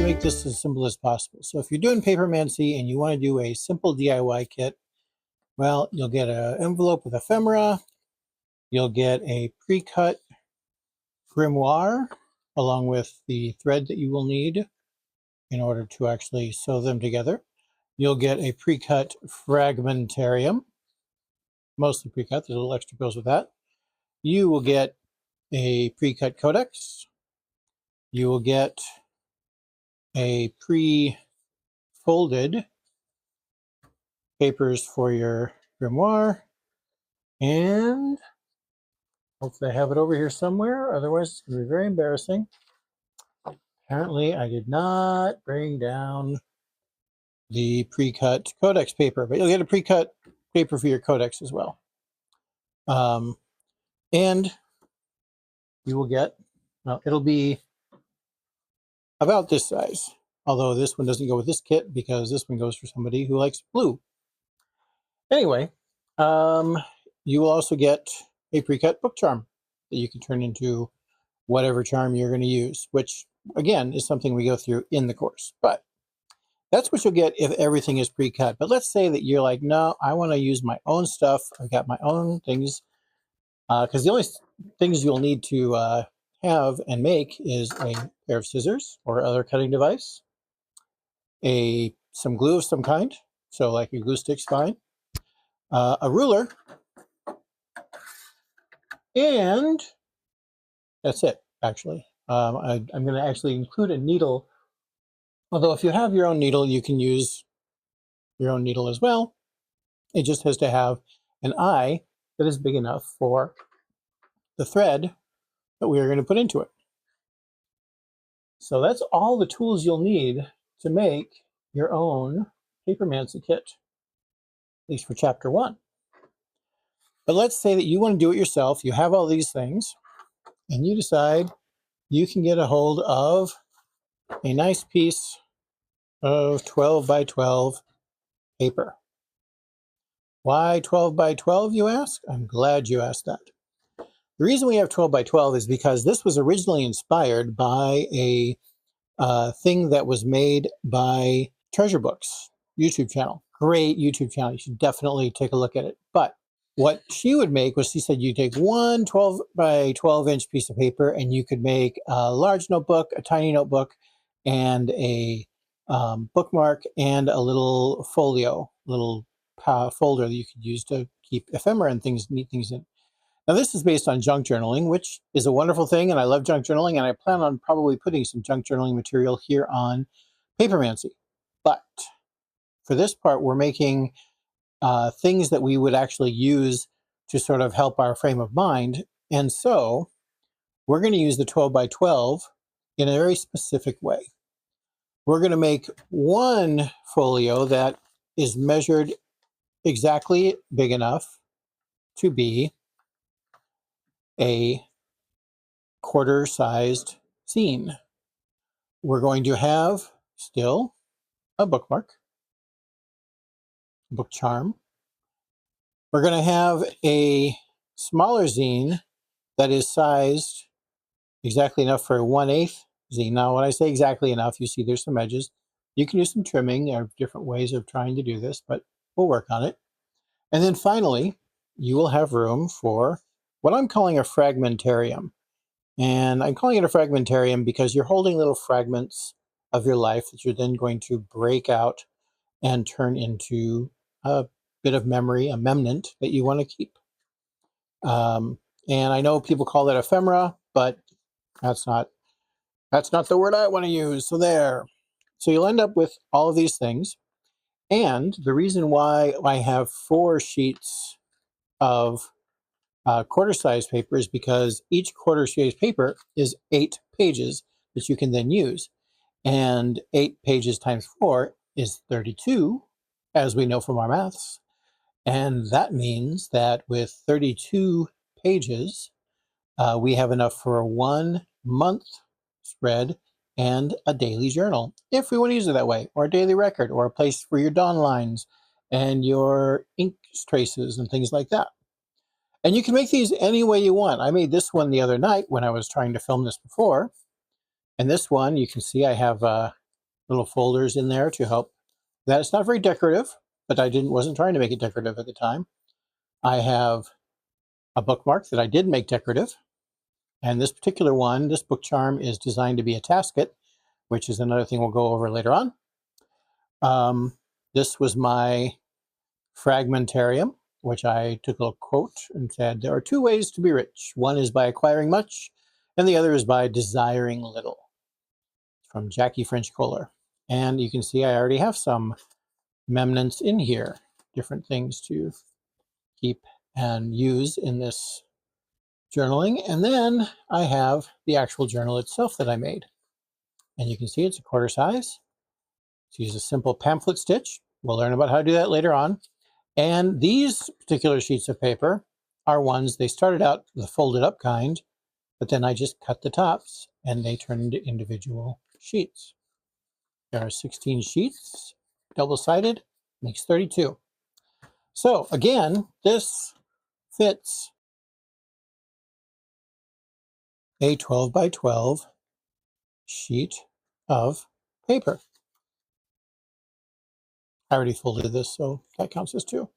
make this as simple as possible. So if you're doing Papermancy and you want to do a simple DIY kit, well, you'll get an envelope with ephemera, you'll get a pre-cut grimoire along with the thread that you will need in order to actually sew them together. You'll get a pre-cut fragmentarium, mostly pre-cut, there's a little extra goes with that. You will get a pre-cut codex. You will get a pre-folded papers for your grimoire, and hopefully I have it over here somewhere, otherwise it's going to be very embarrassing. Apparently I did not bring down the pre-cut codex paper, but you'll get a pre-cut paper for your codex as well. And you will get, well, it'll be about this size, although this one doesn't go with this kit because this one goes for somebody who likes blue. Anyway, you will also get a pre-cut book charm that you can turn into whatever charm you're going to use, which again is something we go through in the course. But that's what you'll get if everything is pre-cut. But let's say that you're like, no, I want to use my own stuff. I've got my own things. Because the only things you'll need to have and make is a pair of scissors or other cutting device, some glue of some kind, so like your glue stick's fine, a ruler, and that's it, actually. I'm going to actually include a needle, although if you have your own needle, you can use your own needle as well. It just has to have an eye that is big enough for the thread that we are going to put into it. So that's all the tools you'll need to make your own Papermancy kit, at least for chapter 1. But let's say that you want to do it yourself, you have all these things, and you decide you can get a hold of a nice piece of 12 by 12 paper. Why 12 by 12, you ask? I'm glad you asked that. The reason we have 12 by 12 is because this was originally inspired by a thing that was made by Treasure Books YouTube channel. Great YouTube channel. You should definitely take a look at it. But what she would make was, she said you take one 12 by 12 inch piece of paper and you could make a large notebook, a tiny notebook, and a bookmark, and a little folio, little folder that you could use to keep ephemera and things, neat things in. Now, this is based on junk journaling, which is a wonderful thing, and I love junk journaling, and I plan on probably putting some junk journaling material here on Papermancy. But for this part, we're making things that we would actually use to sort of help our frame of mind, and so we're going to use the 12 by 12 in a very specific way. We're going to make one folio that is measured exactly big enough to be a quarter-sized zine. We're going to have still a bookmark, book charm. We're going to have a smaller zine that is sized exactly enough for a 1/8 zine. Now, when I say exactly enough, you see there's some edges. You can do some trimming. There are different ways of trying to do this, but we'll work on it. And then finally, you will have room for what I'm calling a fragmentarium. And I'm calling it a fragmentarium because you're holding little fragments of your life that you're then going to break out and turn into a bit of memory, a remnant that you want to keep. And I know people call that ephemera, but that's not the word I want to use. So there. So you'll end up with all of these things. And the reason why I have 4 sheets of quarter-size paper is because each quarter-size paper is 8 pages that you can then use. And 8 pages times 4 is 32, as we know from our maths. And that means that with 32 pages, we have enough for a 1-month spread and a daily journal, if we want to use it that way, or a daily record, or a place for your dawn lines and your ink traces and things like that. And you can make these any way you want. I made this one the other night when I was trying to film this before. And this one, you can see I have little folders in there to help. That it's not very decorative, but I wasn't trying to make it decorative at the time. I have a bookmark that I did make decorative. And this particular one, this book charm, is designed to be a tasket, which is another thing we'll go over later on. This was my fragmentarium, which I took a little quote and said, there are two ways to be rich. One is by acquiring much, and the other is by desiring little. From Jackie French Kohler. And you can see I already have some remnants in here, different things to keep and use in this journaling. And then I have the actual journal itself that I made. And you can see it's a quarter size. Let's use a simple pamphlet stitch. We'll learn about how to do that later on. And these particular sheets of paper are ones, they started out the folded up kind, but then I just cut the tops and they turn into individual sheets. There are 16 sheets, double-sided, makes 32. So again, this fits a 12 by 12 sheet of paper. I already folded this, so that counts as 2.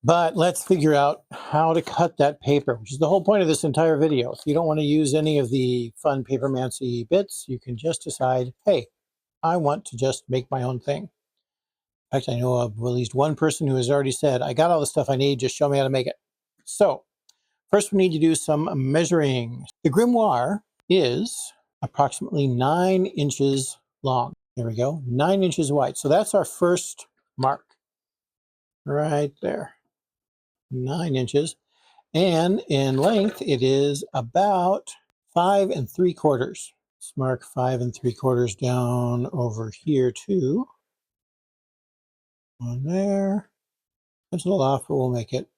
But let's figure out how to cut that paper, which is the whole point of this entire video. If you don't want to use any of the fun Papermancy bits, you can just decide, hey, I want to just make my own thing. In fact, I know of at least one person who has already said, I got all the stuff I need, just show me how to make it. So first we need to do some measuring. The grimoire is approximately 9 inches long. There we go, 9 inches wide. So that's our first mark right there, 9 inches. And in length, it is about 5 3/4. Let's mark 5 3/4 down over here too. On there. It's a little off, but we'll make it,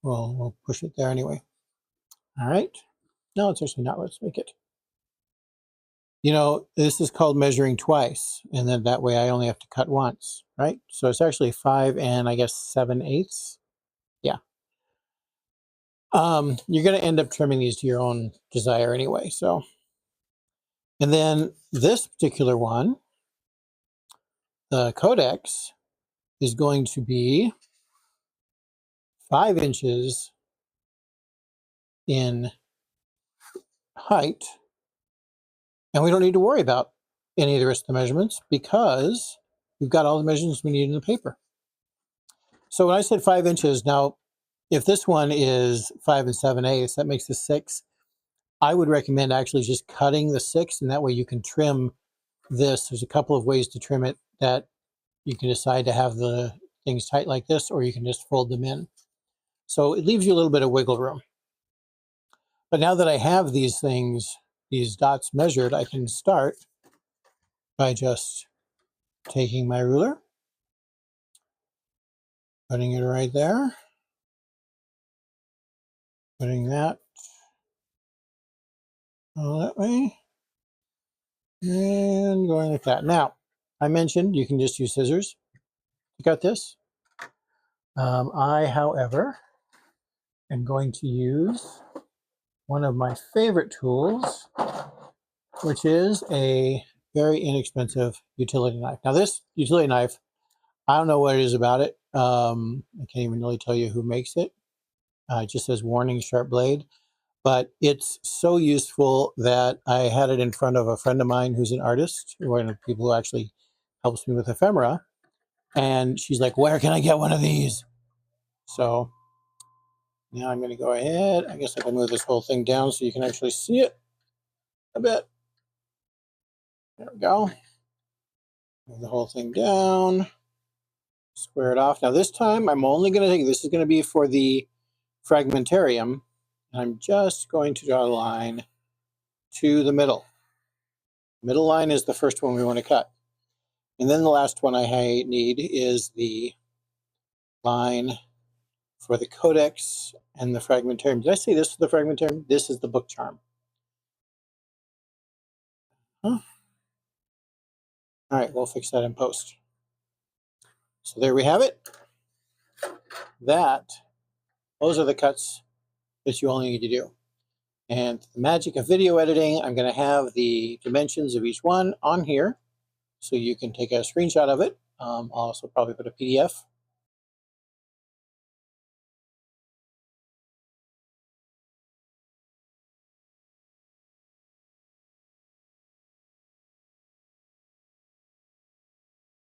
we'll push it there anyway. All right. No, it's actually not. Let's make it. You know, this is called measuring twice. And then that way I only have to cut once, right? So it's actually 5 and I guess 7/8. Yeah. You're going to end up trimming these to your own desire anyway. So, and then this particular one, the codex, is going to be 5 inches in height. And we don't need to worry about any of the rest of the measurements because we've got all the measurements we need in the paper. So when I said 5 inches, now, if this one is 5 7/8, that makes this 6. I would recommend actually just cutting the 6, and that way you can trim this. There's a couple of ways to trim it that you can decide to have the things tight like this, or you can just fold them in. So it leaves you a little bit of wiggle room. But now that I have these things, these dots measured, I can start by just taking my ruler, putting it right there, putting that all that way, and going like that. Now, I mentioned you can just use scissors to cut this. I, however, am going to use one of my favorite tools, which is a very inexpensive utility knife. Now, this utility knife, I don't know what it is about it. I can't even really tell you who makes it. It just says warning, sharp blade. But it's so useful that I had it in front of a friend of mine who's an artist, one of the people who actually helps me with ephemera. And she's like, where can I get one of these? So now I'm going to go ahead. I guess I can move this whole thing down so you can actually see it a bit. There we go. Move the whole thing down. Square it off. Now this time I'm only going to take, this is going to be for the fragmentarium. And I'm just going to draw a line to the middle. Middle line is the first one we want to cut. And then the last one I need is the line for the codex and the fragmentarium. Did I say this is the fragmentarium? This is the book charm. Huh? All right, we'll fix that in post. So there we have it. Those are the cuts that you only need to do. And the magic of video editing, I'm going to have the dimensions of each one on here. so you can take a screenshot of it. I'll also probably put a PDF